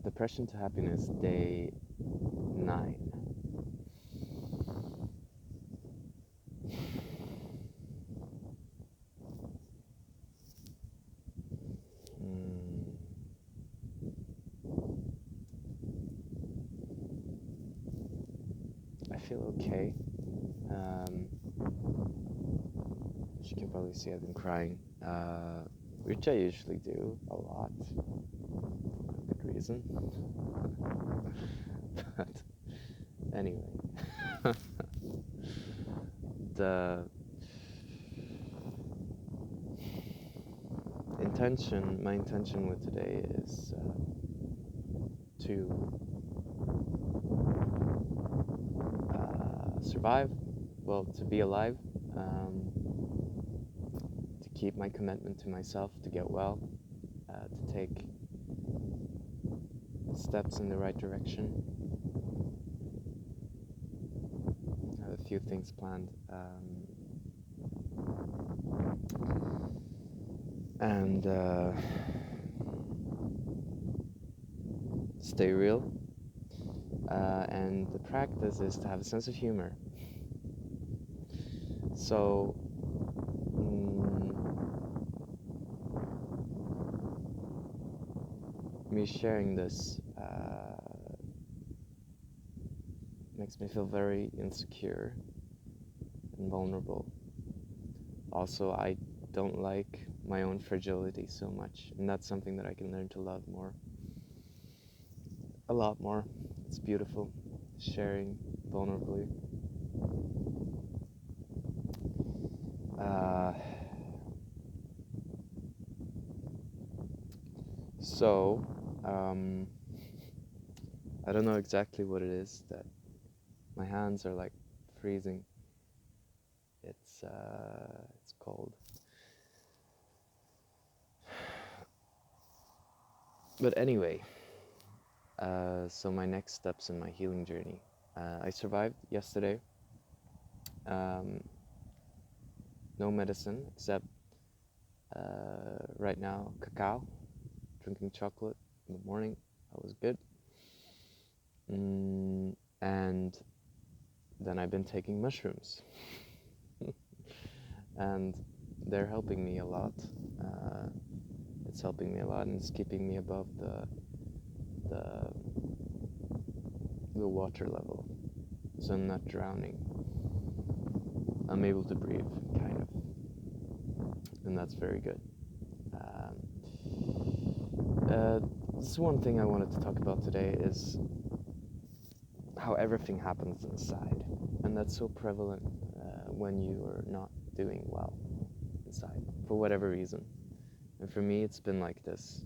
Depression to Happiness, day 9. Mm, I feel okay. As you can probably see, I've been crying, which I usually do a lot, for good reason. But anyway, my intention with today is to survive, well, to be alive, to keep my commitment to myself, to get well, to take steps in the right direction. I have a few things planned, and stay real. And the practice is to have a sense of humor. So, me sharing this makes me feel very insecure and vulnerable. Also, I don't like my own fragility so much, and that's something that I can learn to love more. A lot more. It's beautiful, sharing vulnerably. So, I don't know exactly what it is that my hands are like freezing. It's cold. But anyway, so my next steps in my healing journey. I survived yesterday. No medicine except right now cacao, drinking chocolate in the morning. That was good. And then I've been taking mushrooms. And they're helping me a lot. It's helping me a lot, and it's keeping me above the water level, so I'm not drowning. I'm able to breathe, kind of, and that's very good. This is one thing I wanted to talk about today, is how everything happens inside, and that's so prevalent when you are not doing well inside, for whatever reason. And for me, it's been like this,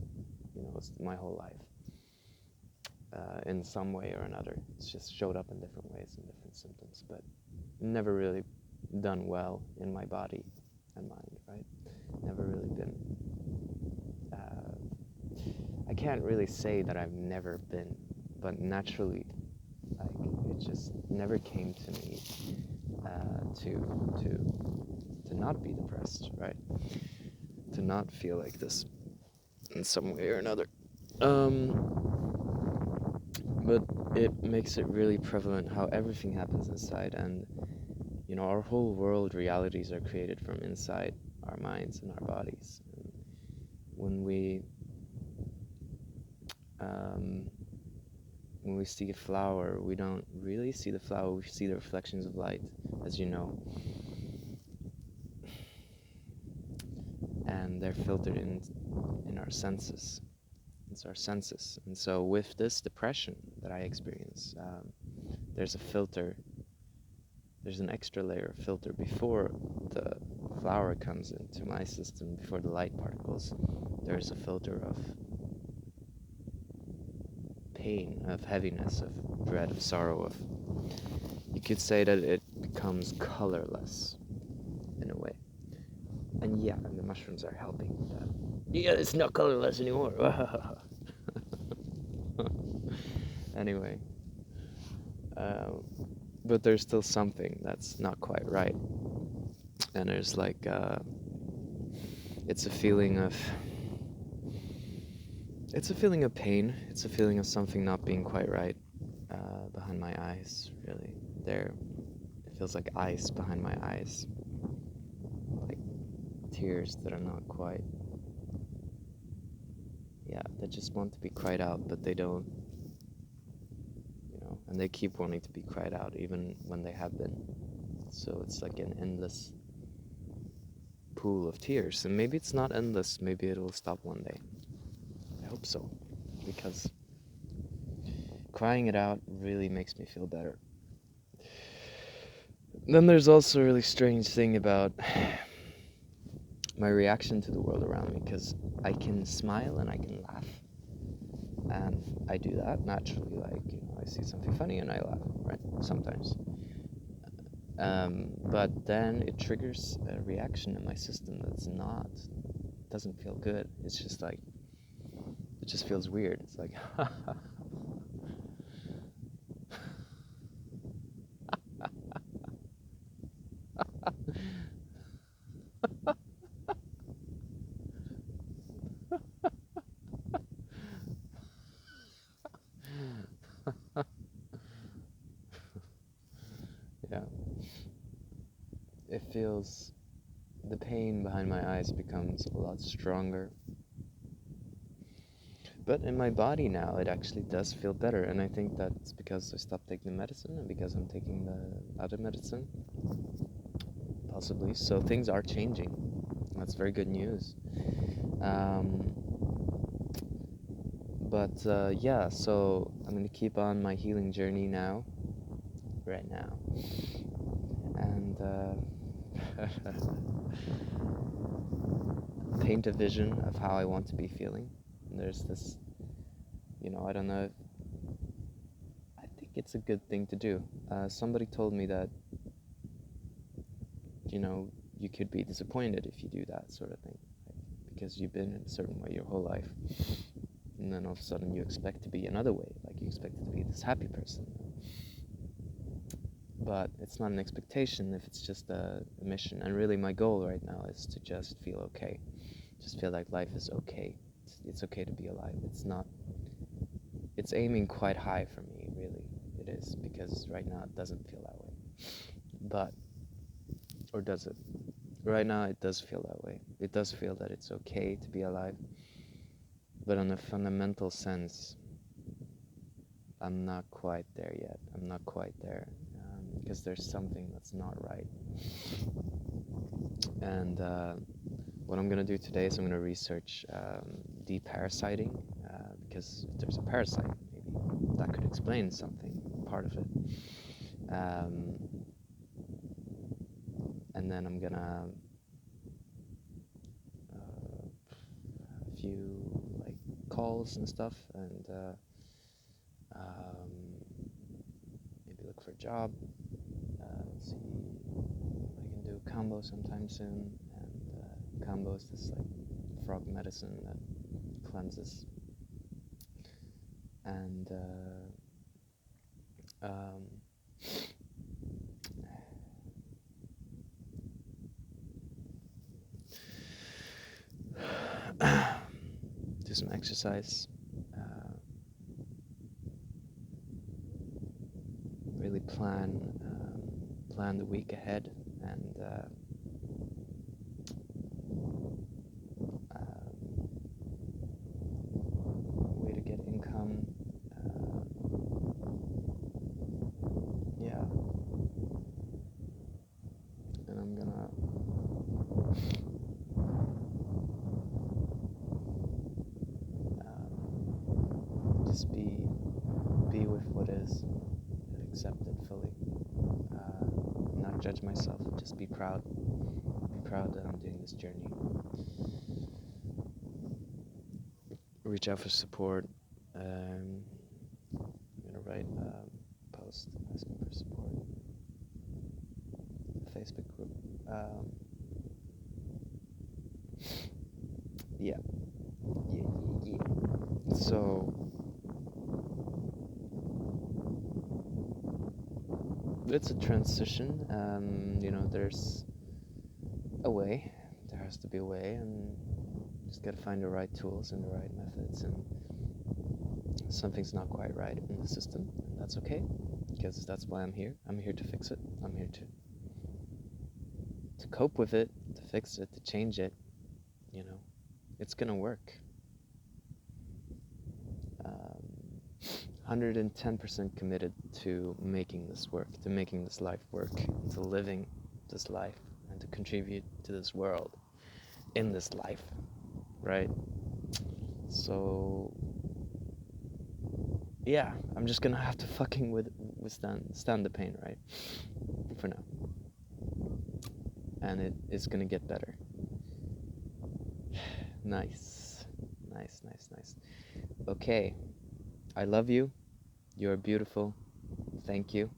it's my whole life. In some way or another, it's just showed up in different ways and different symptoms, but never really done well in my body and mind, right? Never really been. I can't really say that I've never been, but naturally, like, it just never came to me to not be depressed, right? To not feel like this in some way or another. But it makes it really prevalent how everything happens inside, and our whole world realities are created from inside our minds and our bodies. And when we see a flower, we don't really see the flower, we see the reflections of light, as you know. And they're filtered in our senses. It's our senses. And so with this depression that I experience, there's a filter, there's an extra layer of filter before the flower comes into my system, before the light particles. There's a filter of pain, of heaviness, of dread, of sorrow, you could say that it becomes colorless in a way. And yeah, and the mushrooms are helping with that. Yeah, it's not colorless anymore. Anyway, but there's still something that's not quite right. And there's like, it's a feeling of It's a feeling of pain. It's a feeling of something not being quite right behind my eyes, really. There, it feels like ice behind my eyes, like tears that are not quite, yeah, that just want to be cried out, but they don't, and they keep wanting to be cried out even when they have been. So it's like an endless pool of tears, and maybe it's not endless, maybe it will stop one day. I hope so, because crying it out really makes me feel better. Then there's also a really strange thing about my reaction to the world around me, because I can smile and I can laugh, and I do that naturally. Like, I see something funny and I laugh, right? Sometimes. But then it triggers a reaction in my system that's doesn't feel good. It's just like, it just feels weird. It's like, yeah. It feels, the pain behind my eyes becomes a lot stronger. But in my body now, it actually does feel better, and I think that's because I stopped taking the medicine and because I'm taking the other medicine, possibly. So things are changing. That's very good news. Um, yeah, so I'm gonna keep on my healing journey now, right now, and paint a vision of how I want to be feeling. And there's this, I don't know, I think it's a good thing to do. Somebody told me that, you could be disappointed if you do that sort of thing, like, because you've been in a certain way your whole life, and then all of a sudden you expect to be another way, like you expect to be this happy person. But it's not an expectation if it's just a mission. And really my goal right now is to just feel okay. Just feel like life is okay. It's okay to be alive. It's aiming quite high for me, really. It is, because right now it doesn't feel that way. But, or does it? Right now it does feel that way. It does feel that it's okay to be alive. But in a fundamental sense, I'm not quite there yet. I'm not quite there, because there's something that's not right. And what I'm going to do today is I'm going to research deparasiting, because if there's a parasite, maybe that could explain something, part of it. And then I'm going to a few like calls and stuff, and maybe look for a job. Let's see, I can do combo sometime soon, and combo is this like frog medicine that cleanses, and do some exercise, really plan the week ahead, and way to get income. Yeah, and I'm gonna just be with what is, and accept it fully. Not judge myself, just be proud. Be proud that I'm doing this journey. Reach out for support. I'm gonna write a post asking for support. A Facebook group. Yeah. So it's a transition. There's a way. There has to be a way, and just gotta find the right tools and the right methods, and something's not quite right in the system, and that's okay, because that's why I'm here. I'm here to fix it. I'm here to cope with it, to fix it, to change it. You know, it's gonna work. 110% committed to making this work, to making this life work, to living this life, and to contribute to this world in this life, right? So yeah, I'm just gonna have to fucking withstand the pain, right? For now. And it is gonna get better. Nice. Nice, nice, nice. Okay. I love you. You're beautiful. Thank you.